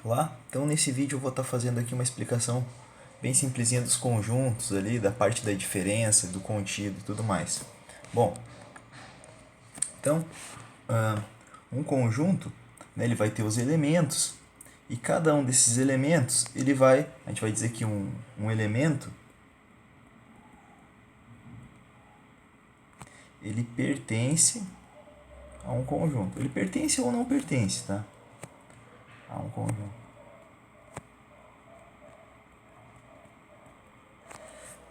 Olá, então nesse vídeo eu vou estar fazendo aqui uma explicação bem simplesinha dos conjuntos ali, da parte da diferença, do contido e tudo mais. Bom, então um conjunto, né, ele vai ter os elementos e cada um desses elementos a gente vai dizer que um elemento ele pertence a um conjunto. Ele pertence ou não pertence, tá? A um conjunto.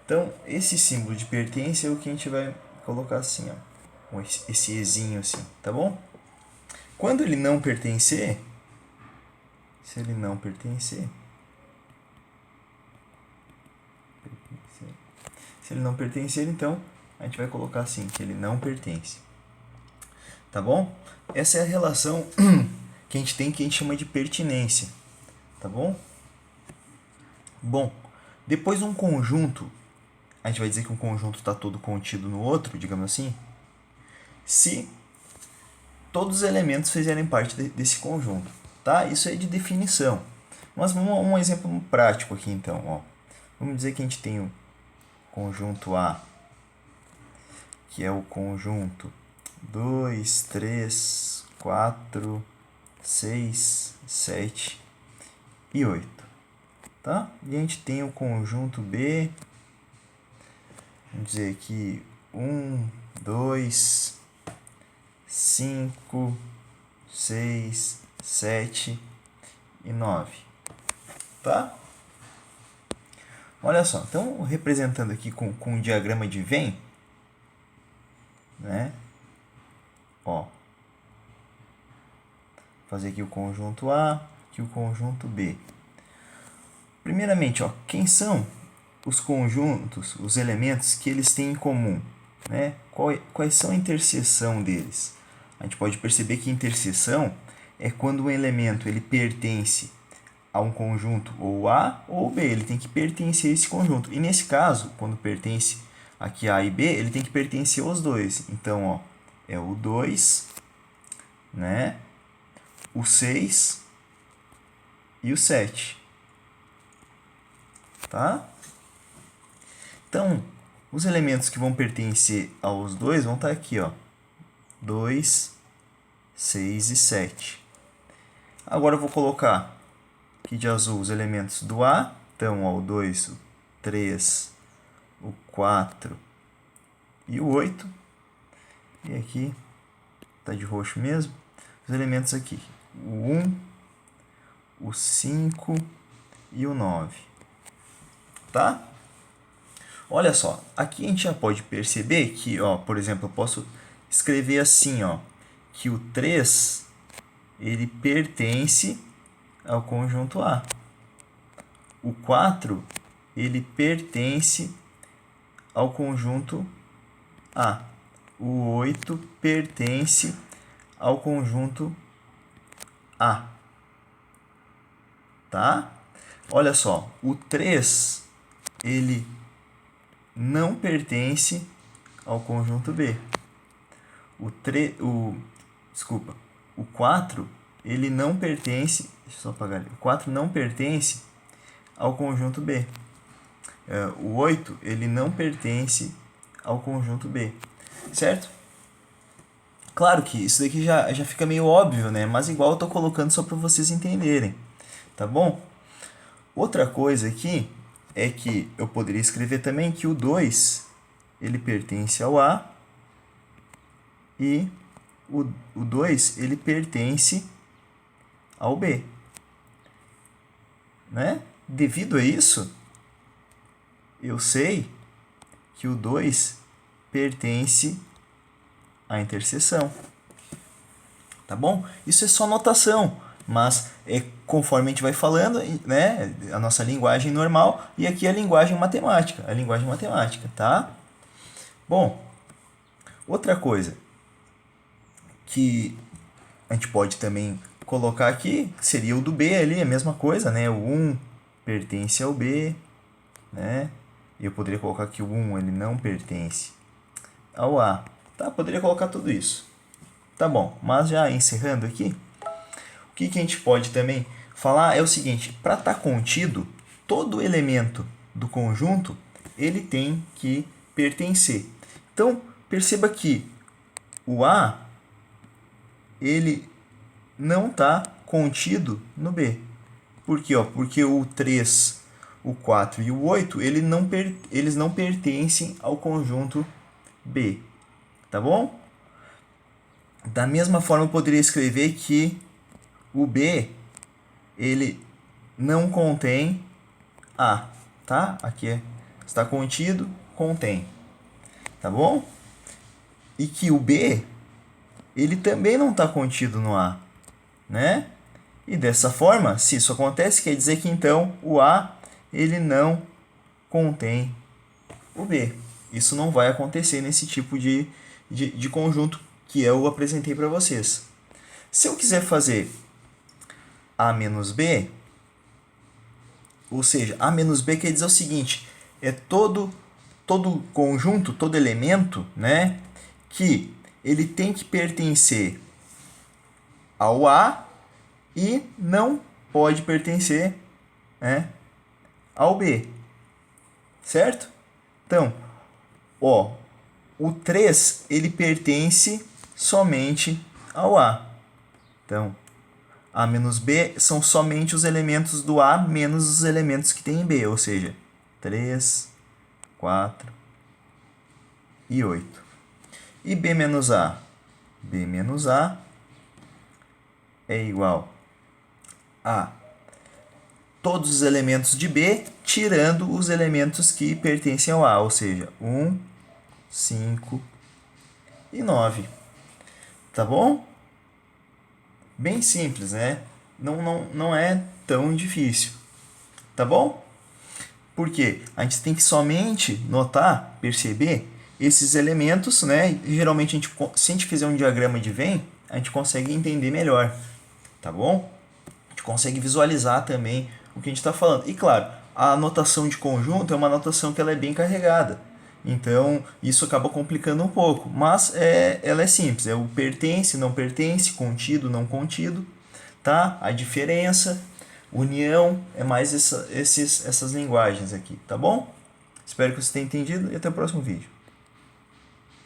Então, esse símbolo de pertence é o que a gente vai colocar assim, ó, com esse ezinho assim, tá bom? Quando ele não pertencer, se ele não pertencer, então a gente vai colocar assim, que ele não pertence. Tá bom? Essa é a relação que a gente chama de pertinência. Tá bom? Bom, depois um conjunto, a gente vai dizer que um conjunto está todo contido no outro, digamos assim, se todos os elementos fizerem parte desse conjunto. Tá? Isso é de definição. Mas um exemplo prático aqui então. Ó. Vamos dizer que a gente tem o conjunto A, que é o conjunto 2, 3, 4, 6, 7 e 8. Tá? E a gente tem o conjunto B, vamos dizer aqui 1, 2, 5, 6, 7 e 9. Tá? Olha só, então representando aqui com um diagrama de Venn, né? Ó, fazer aqui o conjunto A, aqui o conjunto B. Primeiramente, ó, quem são os conjuntos, os elementos que eles têm em comum? Né? Quais são a interseção deles? A gente pode perceber que interseção é quando um elemento ele pertence a um conjunto ou A ou B, ele tem que pertencer a esse conjunto. E nesse caso, quando pertence aqui A e B, ele tem que pertencer aos dois. Então, ó, é o 2, né? O 6 e o 7. Tá? Então, os elementos que vão pertencer aos dois vão estar aqui, ó. 2, 6 e 7. Agora eu vou colocar aqui de azul os elementos do A. Então, ó, o 2, o 3, o 4 e o 8. E aqui está de roxo mesmo. Os elementos aqui, o 1, o 5 e o 9. Tá? Olha só, aqui a gente já pode perceber que, ó, por exemplo, eu posso escrever assim, ó, que o 3 ele pertence ao conjunto A. O 4 ele pertence ao conjunto A. O 8 pertence ao conjunto A. Tá? Olha só, o 3 ele não pertence ao conjunto B. O 4 ele não pertence, deixa eu só apagar ali. O 4 não pertence ao conjunto B. O 8 ele não pertence ao conjunto B. Certo? Claro que isso daqui já fica meio óbvio, né? Mas igual eu estou colocando só para vocês entenderem. Tá bom? Outra coisa aqui é que eu poderia escrever também que o 2 ele pertence ao A e o 2 ele pertence ao B. Né? Devido a isso, eu sei que o 2 pertence à interseção. Tá bom? Isso é só notação, mas é conforme a gente vai falando, né, a nossa linguagem normal e aqui a linguagem matemática, tá? Bom, outra coisa que a gente pode também colocar aqui seria o do B ali, a mesma coisa, né? O 1 pertence ao B, né? E eu poderia colocar que o 1 ele não pertence ao A. Tá? Poderia colocar tudo isso. Tá bom, mas já encerrando aqui, o que a gente pode também falar é o seguinte, para estar contido, todo elemento do conjunto, ele tem que pertencer. Então, perceba que o A, ele não está contido no B. Por quê? Porque o 3, o 4 e o 8, eles não pertencem ao conjunto B. Tá bom? Da mesma forma, eu poderia escrever que o B, ele não contém A. Tá? Aqui está contido, contém. Tá bom? E que o B, ele também não está contido no A. Né? E dessa forma, se isso acontece, quer dizer que então o A, ele não contém o B. Isso não vai acontecer nesse tipo de conjunto que eu apresentei para vocês. Se eu quiser fazer A menos B, ou seja, A menos B quer dizer o seguinte, é todo conjunto, todo elemento, né, que ele tem que pertencer ao A e não pode pertencer, né, ao B. Certo? Então, ó, o 3 ele pertence somente ao A. Então, A menos B são somente os elementos do A menos os elementos que tem em B, ou seja, 3, 4 e 8. E B menos A? B menos A é igual a todos os elementos de B, tirando os elementos que pertencem ao A, ou seja, 1, 5 e 9. Tá bom? Bem simples, né? Não é tão difícil. Tá bom? Porque a gente tem que somente notar, perceber esses elementos, né? E geralmente, se a gente fizer um diagrama de Venn, a gente consegue entender melhor. Tá bom? A gente consegue visualizar também o que a gente está falando. E claro, a notação de conjunto é uma notação que ela é bem carregada. Então, isso acaba complicando um pouco. Mas ela é simples. É o pertence, não pertence, contido, não contido. Tá? A diferença, união, é mais essas linguagens aqui. Tá bom? Espero que você tenha entendido e até o próximo vídeo.